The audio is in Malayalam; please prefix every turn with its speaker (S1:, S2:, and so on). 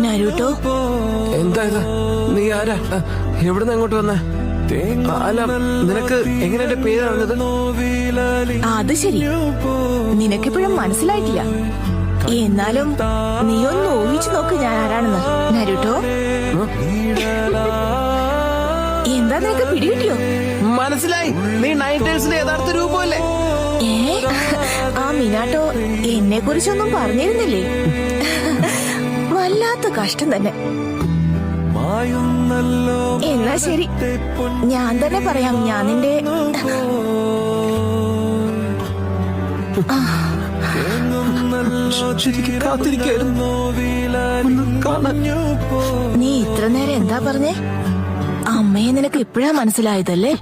S1: നരൂട്ടോ,
S2: എന്താ ഇത്? നീ ആരാ? എവിടുന്ന് അങ്ങോട്ട് വന്നേ? അല്ല, നിനക്ക് എങ്ങനെ എന്റെ പേര് അറിഞ്ഞത്?
S1: അത് ശരി, നിനക്കിപ്പോഴും മനസ്സിലായിട്ടില്ല. എന്നാലും നീ ഒന്ന് ഊഹിച്ചു നോക്ക് ഞാൻ ആരാണെന്ന്. നരൂട്ടോ, എന്താ നിനക്ക് പിടികിട്ടിയോ?
S2: മനസ്സിലായി, നീ നൈറ്റേഴ്സിന്റെ യഥാർത്ഥ രൂപമല്ലേ?
S1: ആ മിനാട്ടോ എന്നെ കുറിച്ചൊന്നും പറഞ്ഞിരുന്നില്ലേ? വല്ലാത്ത കഷ്ടം തന്നെ. എന്നാ ശരി, ഞാൻ തന്നെ പറയാം. ഞാൻ നിന്റെ നീ ഇത്ര നേരം എന്താ പറഞ്ഞേ? അമ്മയെ നിനക്ക് ഇപ്പഴാ മനസ്സിലായതല്ലേ?